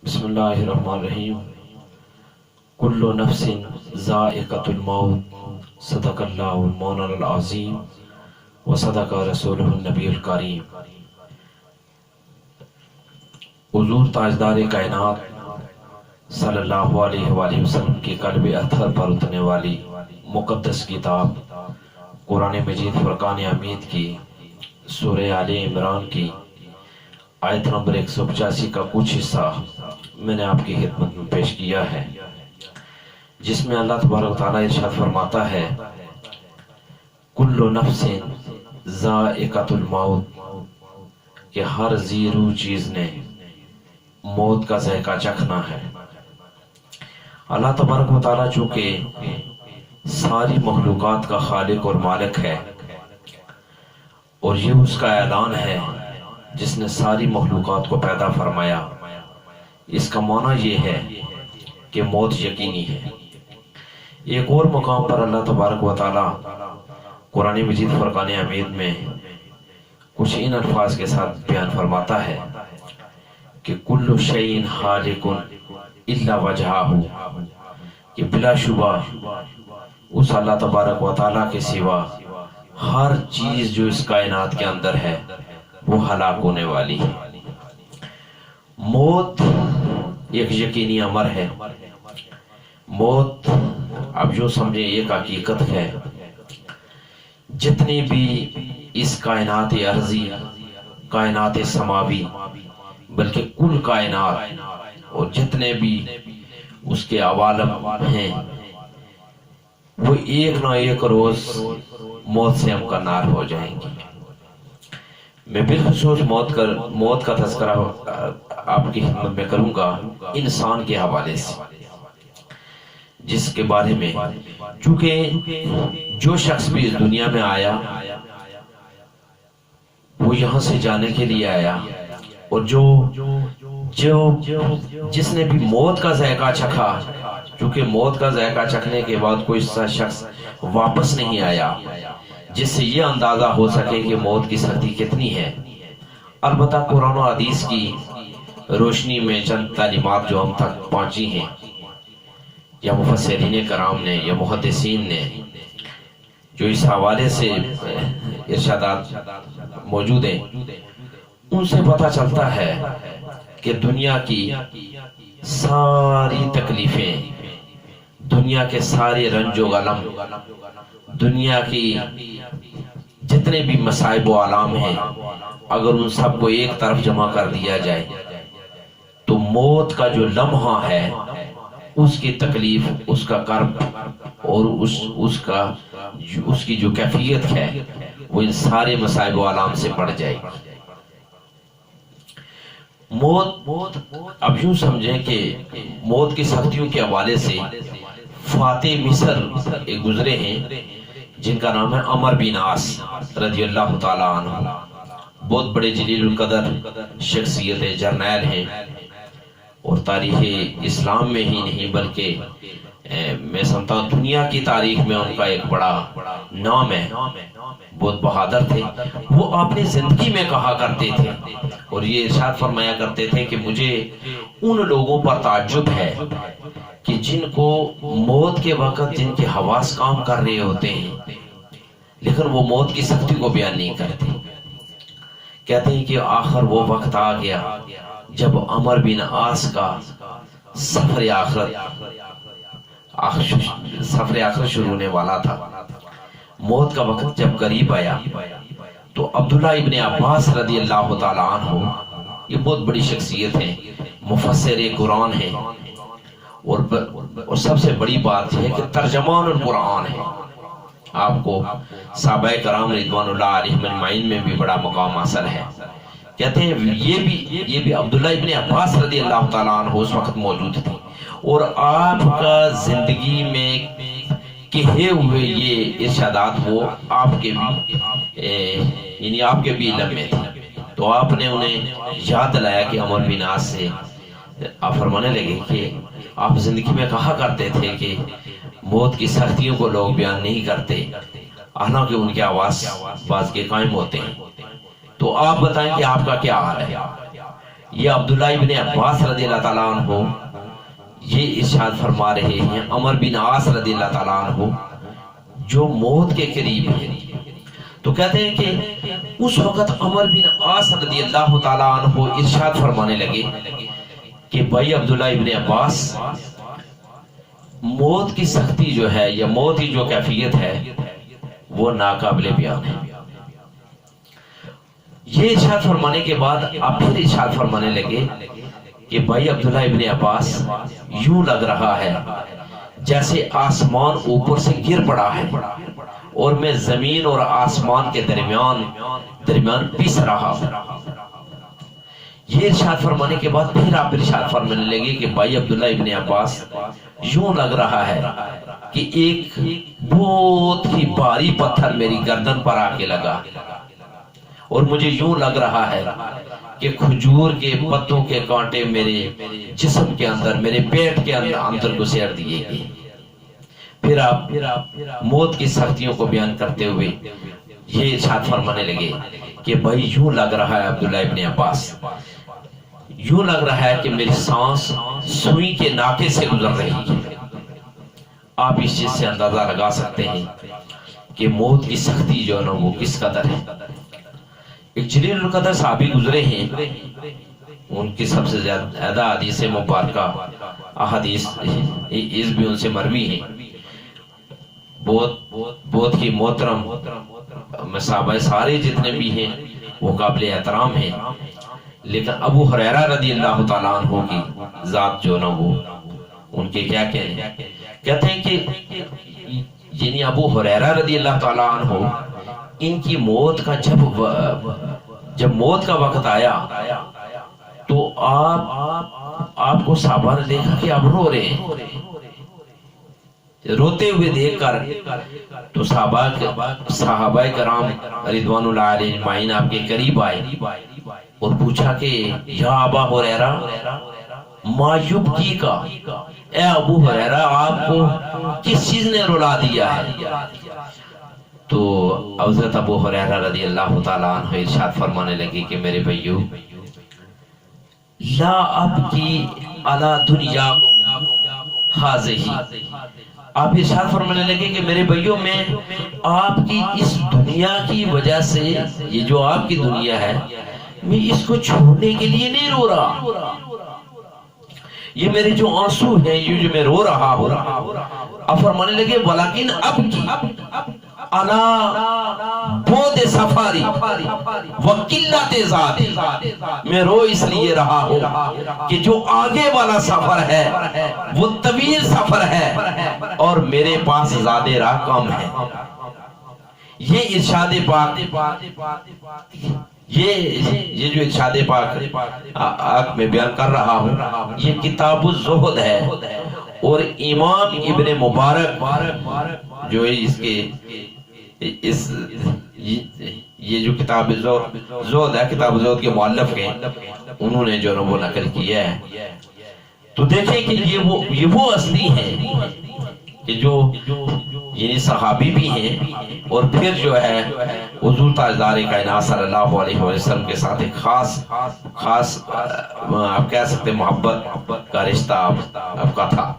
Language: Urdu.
بسم اللہ الرحمن الرحیم۔ کل نفس ذائقۃ الموت، صدق اللہ المولانا العظیم وصدق رسولہ النبی الکریم۔ حضور تاجدار کائنات صلی اللہ علیہ وآلہ وسلم کی قلب اطہر پر اترنے والی مقدس کتاب قرآن مجید فرقان حمید کی سورہ آل عمران کی آیت نمبر 185 کا کچھ حصہ میں نے آپ کی خدمت میں پیش کیا ہے، جس میں اللہ تبارک و تعالیٰ ارشاد فرماتا ہے کل نفس ذائقۃ الموت، کہ ہر ذی روح چیز نے موت کا ذائقہ چکھنا ہے۔ اللہ تبارک و تعالیٰ چونکہ ساری مخلوقات کا خالق اور مالک ہے، اور یہ اس کا اعلان ہے جس نے ساری مخلوقات کو پیدا فرمایا، اس کا معنی یہ ہے کہ موت یقینی ہے۔ ایک اور مقام پر اللہ تبارک و تعالیٰ قرآن مجید فرقان حمید میں کچھ ان الفاظ کے ساتھ بیان فرماتا ہے کہ کل شیء خالق الا وجہہ، کہ بلا شبہ اس اللہ تبارک و تعالیٰ کے سوا ہر چیز جو اس کائنات کے اندر ہے وہ ہلاک ہونے والی ہے۔ موت ایک یقینی امر ہے۔ موت اب جو سمجھیں ایک حقیقت ہے۔ جتنے بھی اس کائنات ارضی، کائنات سماوی، بلکہ کل کائنات اور جتنے بھی اس کے عوالم ہیں، وہ ایک نہ ایک روز موت سے ہمکنار ہو جائیں گے۔ میں بالخصوص موت کا تذکرہ آپ کی خدمت میں کروں گا انسان کے حوالے سے، جس کے بارے میں چونکہ جو شخص بھی اس دنیا میں آیا وہ یہاں سے جانے کے لیے آیا، اور جس نے بھی موت کا ذائقہ چکھا، چونکہ موت کا ذائقہ چکھنے کے بعد کوئی شخص واپس نہیں آیا جس سے یہ اندازہ ہو سکے کہ موت کی سختی کتنی ہے۔ البتہ قرآن و حدیث کی روشنی میں چند تعلیمات جو ہم تک پہنچی ہیں، یا مفسرین کرام نے یا محدثین نے جو اس حوالے سے ارشادات موجود ہیں، ان سے پتہ چلتا ہے کہ دنیا کی ساری تکلیفیں، دنیا کے سارے رنج و غلم، دنیا کی جتنے بھی مصائب و آلام ہیں، اگر ان سب کو ایک طرف جمع کر دیا جائے تو موت کا جو لمحہ ہے، اس کی تکلیف، اس کا کرب اور اس کی جو کیفیت ہے، وہ ان سارے مصائب و آلام سے بڑھ جائے گی۔ موت اب یوں سمجھیں کہ موت کی سختیوں کے حوالے سے فاتح مصر ایک گزرے ہیں جن کا نام ہے عمر بن عاص رضی اللہ تعالیٰ عنہ۔ بہت بڑے جلیل القدر شخصیت جرنیل ہیں، اور تاریخ اسلام میں ہی نہیں بلکہ میں سمجھتا ہوں دنیا کی تاریخ میں ان کا ایک بڑا نام ہے۔ بہت بہادر تھے۔ وہ اپنی زندگی میں کہا کرتے تھے اور یہ ارشاد فرمایا کرتے تھے کہ مجھے ان لوگوں پر تعجب ہے کہ جن کو موت کے وقت جن کے حواس کام کر رہے ہوتے ہیں، لیکن وہ موت کی سختی کو بیان نہیں کرتے۔ کہتے ہیں کہ آخر وہ وقت آ گیا جب عمر بن عاص کا سفر آخرت شروع ہونے والا تھا۔ موت کا وقت جب قریب آیا تو عبداللہ ابن عباس رضی اللہ تعالیٰ عنہ، یہ بہت بڑی شخصیت ہیں، مفسر قرآن ہیں، اور سب سے بڑی بات یہ ہے کہ ترجمان القرآن ہے۔ آپ کو صحابہ کرام رضوان اللہ علیہم اجمعین میں بھی بڑا مقام حاصل ہے۔ کہتے ہیں یہ بھی عبداللہ ابن عباس رضی اللہ تعالیٰ عنہ اس وقت موجود تھے، اور آپ کا زندگی میں کہے ہوئے یہ ارشادات وہ آپ کے بھی علم میں تھے۔ تو آپ نے انہیں یاد دلایا کہ عمر بن عاص سے آپ فرمانے لگے کہ آپ زندگی میں کہا کرتے تھے کہ موت کی سختیوں کو لوگ بیان نہیں کرتے، حالانکہ ان کے آواز باز کے قائم ہوتے ہیں، تو آپ بتائیں کہ آپ کا کیا حال ہے۔ یہ عبداللہ ابن عباس رضی اللہ تعالیٰ عنہ یہ ارشاد فرما رہے ہیں، عمر بن عاص رضی اللہ تعالیٰ عنہ جو موت کے قریب ہے، تو کہتے ہیں کہ اس وقت عمر بن عاص رضی اللہ تعالیٰ عنہ ارشاد فرمانے لگے کہ بھائی عبداللہ ابن عباس، موت کی سختی جو ہے یا موت کی جو کیفیت ہے وہ ناقابل بیان ہے۔ یہ ارشاد فرمانے کے بعد آپ پھر ارشاد فرمانے لگے کہ بھائی عبداللہ ابن عباس، یوں لگ رہا ہے جیسے آسمان اوپر سے گر پڑا ہے اور میں زمین اور آسمان کے درمیان پس رہا ہوں۔ یہ ارشاد فرمانے کے بعد پھر آپ ارشاد فرمانے لگے کہ بھائی عبداللہ ابن عباس، یوں لگ رہا ہے کہ ایک بہت ہی بھاری پتھر میری گردن پر آ کے لگا، اور مجھے یوں لگ رہا ہے کہ کھجور کے پتوں کے کانٹے میرے جسم کے اندر، میرے پیٹ کے اندر گسیر دیے گئے۔ پھر آپ موت کی سختیوں کو بیان کرتے ہوئے یہ ارشاد فرمانے لگے کہ بھائی یوں لگ رہا ہے عبداللہ ابن عباس، یوں لگ رہا ہے کہ میری سانس سوئی کے ناکے سے گزر رہی ہے۔ آپ اس چیز سے اندازہ لگا سکتے ہیں کہ موت کی سختی جو ہے نا وہ کس قدر ہے۔ ایک جلیل القدر صحابی گزرے ہیں، ان کی سب سے زیادہ حدیث مبارکہ احادیث اس بھی ان سے مروی ہیں، بہت ہی محترم صحابہ سارے جتنے بھی ہیں وہ قابل احترام ہیں، لیکن ابو ہریرہ رضی اللہ تعالیٰ عنہ کی ذات جو نا وہ ان کے کیا کہتے ہیں کہ یعنی ابو ہریرہ رضی اللہ تعالیٰ عنہ، ان کی موت کا جب موت کا وقت آیا تو آپ کو صحابہ نے دیکھا کہ آپ رو رہے ہیں، روتے ہوئے دیکھ کر تو صحابہ کرام رضوان اللہ علیہ اجمعین آپ کے قریب آئے اور پوچھا کہ یا ابا ہریرہ ما یبکی کا، اے ابو ہریرہ آپ کو کس چیز نے رلا دیا ہے؟ تو حضرت ابو ہریرہ رضی اللہ تعالیٰ عنہ ارشاد فرمانے لگے کہ میرے بھائیو، لا ابکی علی دنیاکم ہذہ، آپ ارشاد فرمانے لگے کہ میرے بھائیو، میں آپ کی اس دنیا کی وجہ سے، یہ جو آپ کی دنیا ہے، میں اس کو چھوڑنے کے لیے نہیں رو رہا، یہ میرے جو آنسو ہیں، یہ جو میں رو رہا ہوں، آپ فرمانے لگے ولیکن ابکی علی بود سفاری وقلت ذات، میں رو اس لیے رہا ہوں کہ جو آگے والا سفر ہے وہ طویل سفر ہے اور میرے پاس زیادہ راہ کم ہے۔ یہ ارشاد پاک، یہ جو ارشاد پاک میں بیان کر رہا ہوں، یہ کتاب الزہد ہے، اور امام ابن مبارک جو اس کے یہ جو کتاب زہد ہے، کتاب زہد کے مؤلف ہیں، انہوں نے جو وہ نقل کیا ہے۔ تو دیکھیں کہ یہ وہ اصلی ہیں کہ جو یعنی صحابی بھی ہیں، اور پھر جو ہے حضور تاجدار کائنات صلی اللہ علیہ وسلم کے ساتھ ایک خاص آپ کہہ سکتے محبت کا رشتہ آپ کا تھا۔